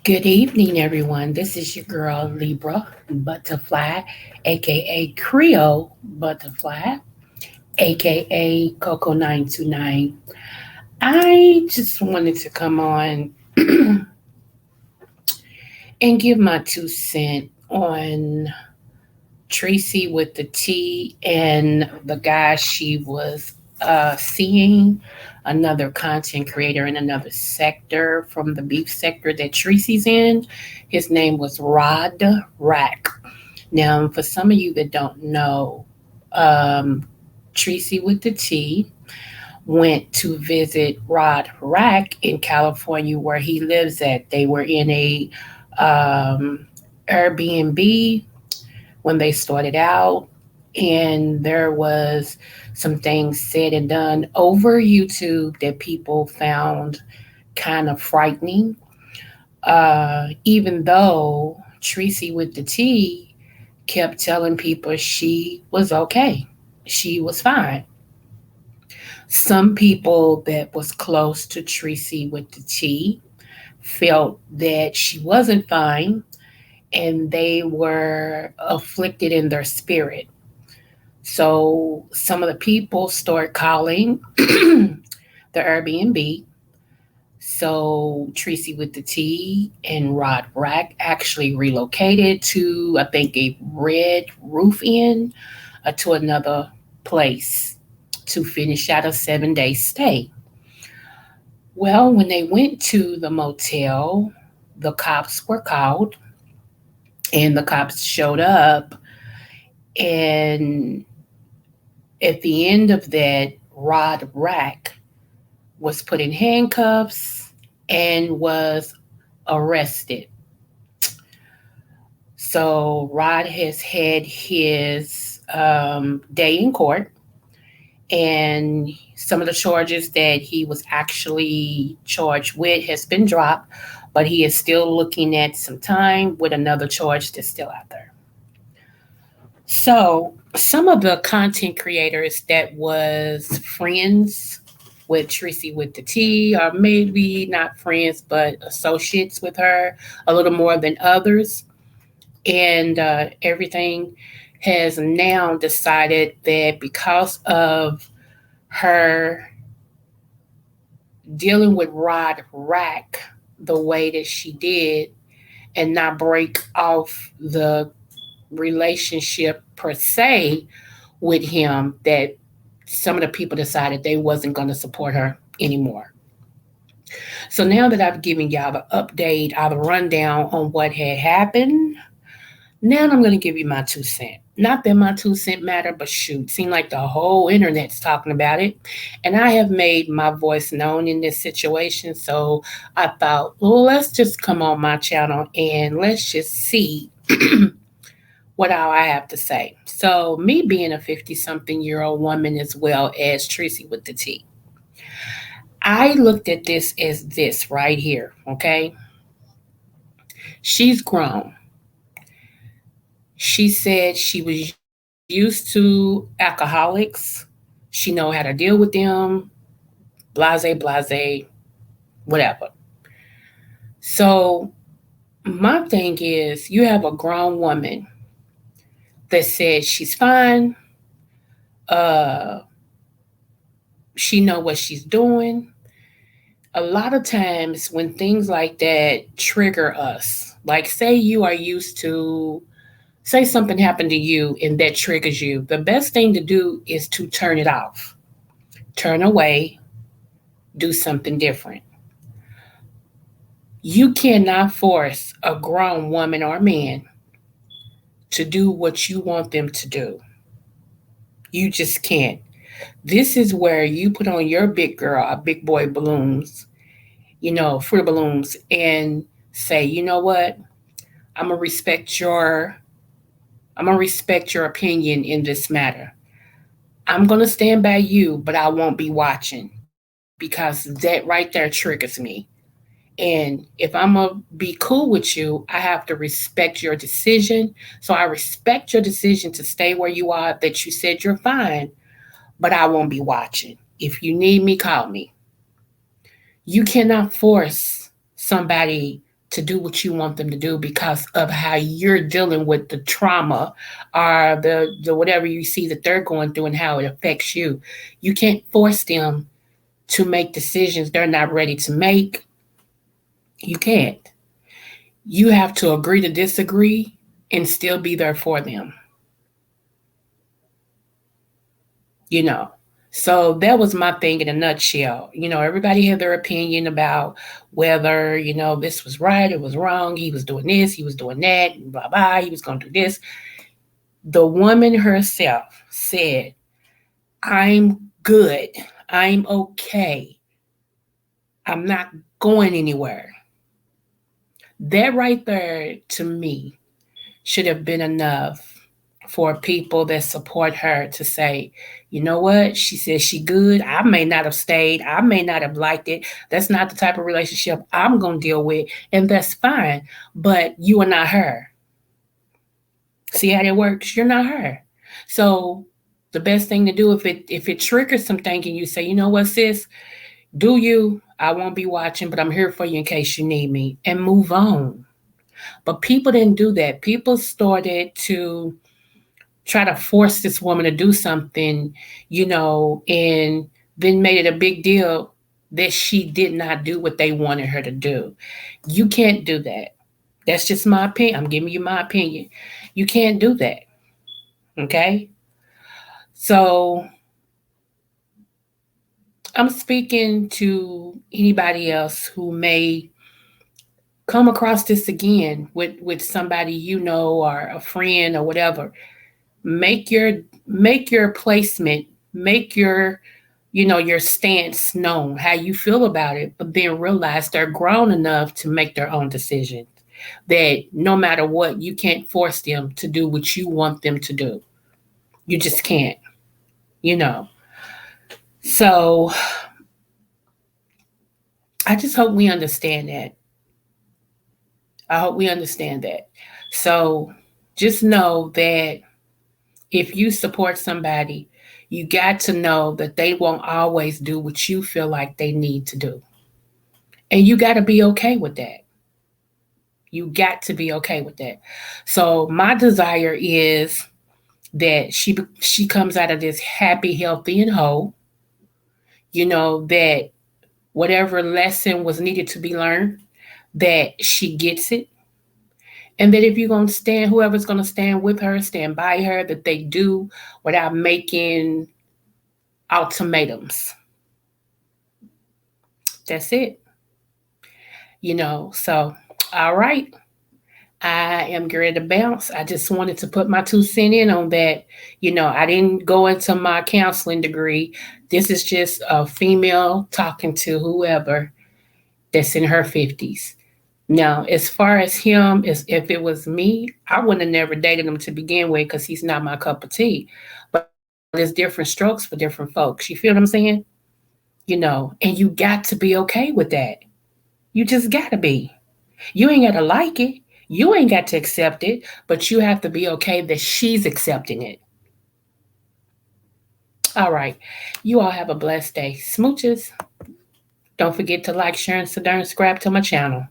Good evening, everyone. This is your girl Libra Butterfly, aka Creole Butterfly, aka Coco 929. I just wanted to come on and give my 2 cents on Treecy with the T and the guy she was seeing, another content creator in another sector from the beef sector that Treecy's in. His name was Rod Rack. Now, for some of you that don't know, Treecy with the T went to visit Rod Rack in California, where he lives at. They were in a Airbnb when they started out, and there was some things said and done over YouTube that people found kind of frightening. Even though Treecy with the T kept telling people she was okay, she was fine. Some people that was close to Treecy with the T felt that she wasn't fine and they were afflicted in their spirit. So some of the people start calling the Airbnb. So Treecy with the T and Rod Rack actually relocated to, I think, a Red Roof Inn to another place to finish out a 7 day stay. Well, when they went to the motel, the cops were called and the cops showed up. And at the end of that, Rod Rack was put in handcuffs and was arrested. So Rod has had his day in court, and some of the charges that he was actually charged with has been dropped, but he is still looking at some time with another charge that's still out there. So some of the content creators that was friends with Treecy with the T, or maybe not friends, but associates with her a little more than others, and everything has now decided that because of her dealing with Rod Rack the way that she did and not break off the relationship per se with him, that some of the people decided they wasn't going to support her anymore. So now that I've given y'all the update, the rundown on what had happened, now I'm going to give you my 2 cents. Not that my 2 cents matter, but shoot, seem like the whole internet's talking about it. And I have made my voice known in this situation. So I thought, well, let's just come on my channel and let's just see what all I have to say. So, me being a 50 something year old woman as well as Treecy with the T, I looked at this as this right here, okay? She's grown. She said she was used to alcoholics. She know how to deal with them, blase, blase, whatever. So, my thing is, you have a grown woman that says she's fine, uh, she know what she's doing. A lot of times when things like that trigger us, like say you are used to, say something happened to you and that triggers you, the best thing to do is to turn it off, turn away, do something different. You cannot force a grown woman or man to do what you want them to do. You just can't. This is where you put on your big girl or big boy balloons, fruit balloons, and say, you know what? I'm gonna respect your I'm gonna respect your opinion in this matter. I'm gonna stand by you, but I won't be watching because that right there triggers me. And if I'm gonna be cool with you, I have to respect your decision. So I respect your decision to stay where you are, that you said you're fine, but I won't be watching. If you need me, call me. You cannot force somebody to do what you want them to do because of how you're dealing with the trauma or the whatever you see that they're going through and how it affects you. You can't force them to make decisions they're not ready to make. You can't. You have to agree to disagree and still be there for them, you know. So that was my thing in a nutshell. Everybody had their opinion about whether, this was right, it was wrong, he was doing this, he was doing that, and blah, blah, he was going to do this. The woman herself said, I'm good, I'm okay, I'm not going anywhere. That right there to me should have been enough for people that support her to say, you know what? She says she good. I may not have stayed. I may not have liked it. That's not the type of relationship I'm going to deal with. And that's fine. But you are not her. See how that works? You're not her. So the best thing to do if it triggers some thinking, you say, you know what, sis, do you? I won't be watching, but I'm here for you in case you need me, and move on. But people didn't do that. People started to try to force this woman to do something, and then made it a big deal that she did not do what they wanted her to do. You can't do that. That's just my opinion. I'm giving you my opinion. You can't do that. Okay? So I'm speaking to anybody else who may come across this again with somebody or a friend or whatever. Make your placement, make your stance known, how you feel about it, but then realize they're grown enough to make their own decisions. That no matter what, you can't force them to do what you want them to do. You just can't, you know. So I just hope we understand that. I hope we understand that. So just know that if you support somebody, you got to know that they won't always do what you feel like they need to do. And you got to be okay with that. You got to be okay with that. So my desire is that she comes out of this happy, healthy, and whole. That whatever lesson was needed to be learned, that she gets it, and that if you're gonna stand, whoever's gonna stand with her, stand by her, that they do without making ultimatums. That's it. So all right. I am ready to bounce. I just wanted to put my 2 cents in on that. I didn't go into my counseling degree. This is just a female talking to whoever that's in her 50s. Now, as far as him, as if it was me, I wouldn't have never dated him to begin with because he's not my cup of tea. But there's different strokes for different folks. You feel what I'm saying? And you got to be okay with that. You just got to be. You ain't got to like it. You ain't got to accept it, but you have to be okay that she's accepting it. All right. You all have a blessed day. Smooches. Don't forget to like, share, and subscribe to my channel.